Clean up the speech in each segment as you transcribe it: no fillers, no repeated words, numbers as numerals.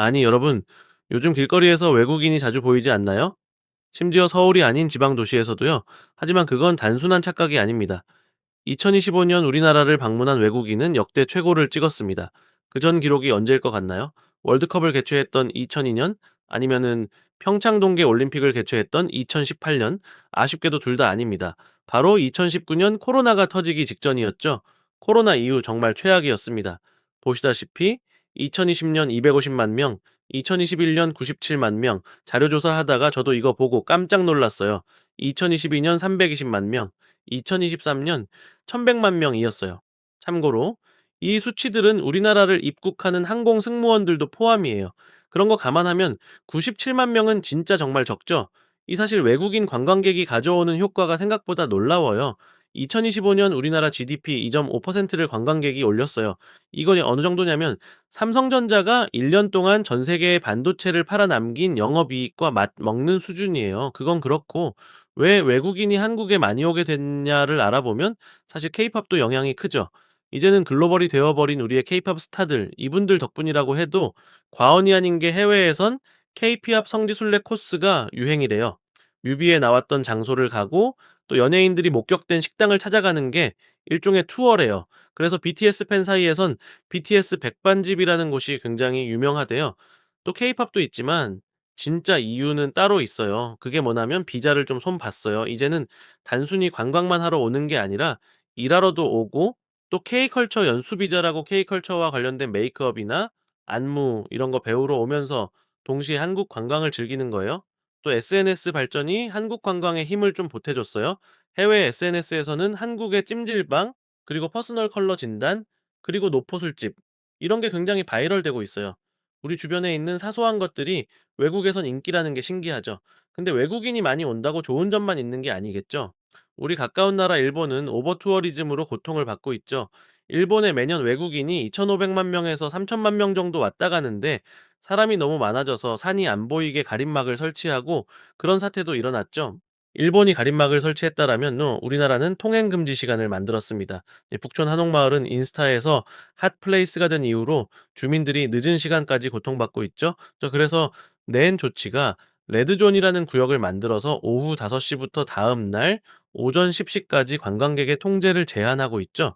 아니, 여러분, 요즘 길거리에서 외국인이 자주 보이지 않나요? 심지어 서울이 아닌 지방 도시에서도요. 하지만 그건 단순한 착각이 아닙니다. 2025년 우리나라를 방문한 외국인은 역대 최고를 찍었습니다. 그 전 기록이 언제일 것 같나요? 월드컵을 개최했던 2002년? 아니면은 평창 동계 올림픽을 개최했던 2018년? 아쉽게도 둘 다 아닙니다. 바로 2019년 코로나가 터지기 직전이었죠. 코로나 이후 정말 최악이었습니다. 보시다시피 2020년 250만 명, 2021년 97만 명, 자료조사하다가 저도 이거 보고 깜짝 놀랐어요. 2022년 320만 명, 2023년 1,100만 명이었어요. 참고로 이 수치들은 우리나라를 입국하는 항공 승무원들도 포함이에요. 그런 거 감안하면 97만 명은 진짜 정말 적죠. 이 사실 외국인 관광객이 가져오는 효과가 생각보다 놀라워요. 2025년 우리나라 GDP 2.5%를 관광객이 올렸어요. 이건 어느 정도냐면 삼성전자가 1년 동안 전 세계에 반도체를 팔아남긴 영업이익과 맞먹는 수준이에요. 그건 그렇고 왜 외국인이 한국에 많이 오게 됐냐를 알아보면 사실 케이팝도 영향이 크죠. 이제는 글로벌이 되어버린 우리의 케이팝 스타들, 이분들 덕분이라고 해도 과언이 아닌 게 해외에선 케이팝 성지순례 코스가 유행이래요. 뮤비에 나왔던 장소를 가고 또 연예인들이 목격된 식당을 찾아가는 게 일종의 투어래요. 그래서 BTS 팬 사이에선 BTS 백반집이라는 곳이 굉장히 유명하대요. 또 케이팝도 있지만 진짜 이유는 따로 있어요. 그게 뭐냐면 비자를 좀 손 봤어요. 이제는 단순히 관광만 하러 오는 게 아니라 일하러도 오고 또 K컬처 연수 비자라고 K컬처와 관련된 메이크업이나 안무 이런 거 배우러 오면서 동시에 한국 관광을 즐기는 거예요. 또 SNS 발전이 한국 관광에 힘을 좀 보태줬어요. 해외 SNS에서는 한국의 찜질방, 그리고 퍼스널 컬러 진단, 그리고 노포술집 이런 게 굉장히 바이럴되고 있어요. 우리 주변에 있는 사소한 것들이 외국에선 인기라는 게 신기하죠. 근데 외국인이 많이 온다고 좋은 점만 있는 게 아니겠죠. 우리 가까운 나라 일본은 오버 투어리즘으로 고통을 받고 있죠. 일본에 매년 외국인이 2,500만 명에서 3천만 명 정도 왔다 가는데 사람이 너무 많아져서 산이 안 보이게 가림막을 설치하고 그런 사태도 일어났죠. 일본이 가림막을 설치했다라면 우리나라는 통행 금지 시간을 만들었습니다. 북촌 한옥마을은 인스타에서 핫플레이스가 된 이후로 주민들이 늦은 시간까지 고통받고 있죠. 그래서 낸 조치가 레드존이라는 구역을 만들어서 오후 5시부터 다음 날 오전 10시까지 관광객의 통제를 제한하고 있죠.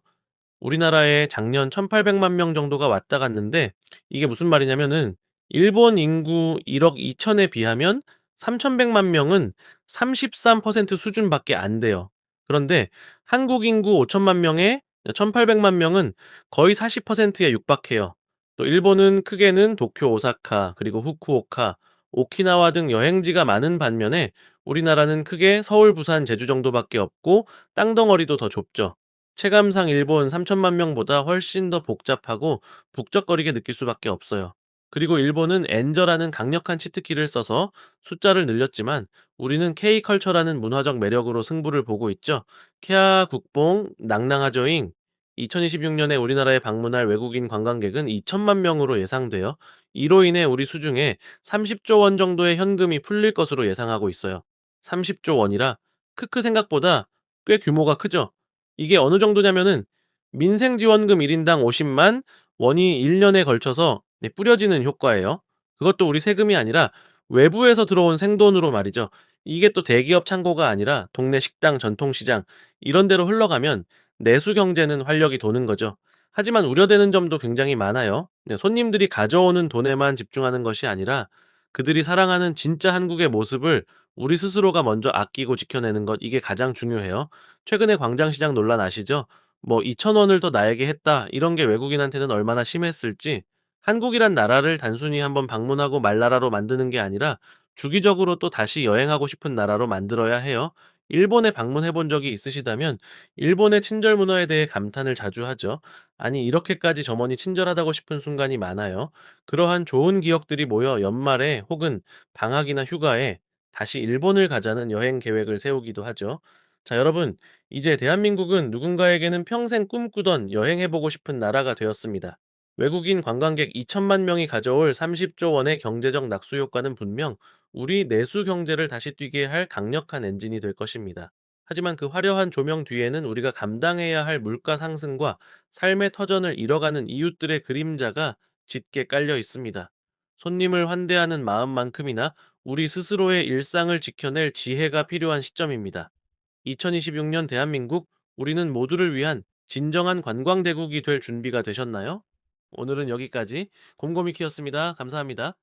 우리나라에 작년 1,800만 명 정도가 왔다 갔는데 이게 무슨 말이냐면은 일본 인구 1억 2천에 비하면 3,100만 명은 33% 수준밖에 안 돼요. 그런데 한국 인구 5천만 명에 1,800만 명은 거의 40%에 육박해요. 또 일본은 크게는 도쿄, 오사카, 그리고 후쿠오카, 오키나와 등 여행지가 많은 반면에 우리나라는 크게 서울, 부산, 제주 정도밖에 없고 땅덩어리도 더 좁죠. 체감상 일본 3천만 명보다 훨씬 더 복잡하고 북적거리게 느낄 수밖에 없어요. 그리고 일본은 엔저라는 강력한 치트키를 써서 숫자를 늘렸지만 우리는 K컬처라는 문화적 매력으로 승부를 보고 있죠. 캬 국뽕 낭낭하죠잉. 2026년에 우리나라에 방문할 외국인 관광객은 2천만 명으로 예상돼요. 이로 인해 우리 수중에 30조 원 정도의 현금이 풀릴 것으로 예상하고 있어요. 30조 원이라 크크 생각보다 꽤 규모가 크죠. 이게 어느 정도냐면은 민생지원금 1인당 50만 원이 1년에 걸쳐서 뿌려지는 효과예요. 그것도 우리 세금이 아니라 외부에서 들어온 생돈으로 말이죠. 이게 또 대기업 창고가 아니라 동네 식당, 전통시장 이런 데로 흘러가면 내수 경제는 활력이 도는 거죠. 하지만 우려되는 점도 굉장히 많아요. 손님들이 가져오는 돈에만 집중하는 것이 아니라 그들이 사랑하는 진짜 한국의 모습을 우리 스스로가 먼저 아끼고 지켜내는 것 이게 가장 중요해요. 최근에 광장시장 논란 아시죠? 뭐 "2천 원을 더 나에게 했다." 이런 게 외국인한테는 얼마나 심했을지 한국이란 나라를 단순히 한번 방문하고 말 나라로 만드는 게 아니라 주기적으로 또 다시 여행하고 싶은 나라로 만들어야 해요. 일본에 방문해 본 적이 있으시다면 일본의 친절 문화에 대해 감탄을 자주 하죠. 아니 이렇게까지 저머니 친절하다고 싶은 순간이 많아요. 그러한 좋은 기억들이 모여 연말에 혹은 방학이나 휴가에 다시 일본을 가자는 여행 계획을 세우기도 하죠. 자, 여러분, 이제 대한민국은 누군가에게는 평생 꿈꾸던 여행해보고 싶은 나라가 되었습니다. 외국인 관광객 2천만 명이 가져올 30조 원의 경제적 낙수 효과는 분명 우리 내수 경제를 다시 뛰게 할 강력한 엔진이 될 것입니다. 하지만 그 화려한 조명 뒤에는 우리가 감당해야 할 물가 상승과 삶의 터전을 잃어가는 이웃들의 그림자가 짙게 깔려 있습니다. 손님을 환대하는 마음만큼이나 우리 스스로의 일상을 지켜낼 지혜가 필요한 시점입니다. 2026년 대한민국, 우리는 모두를 위한 진정한 관광대국이 될 준비가 되셨나요? 오늘은 여기까지 곰곰이 키웠습니다. 감사합니다.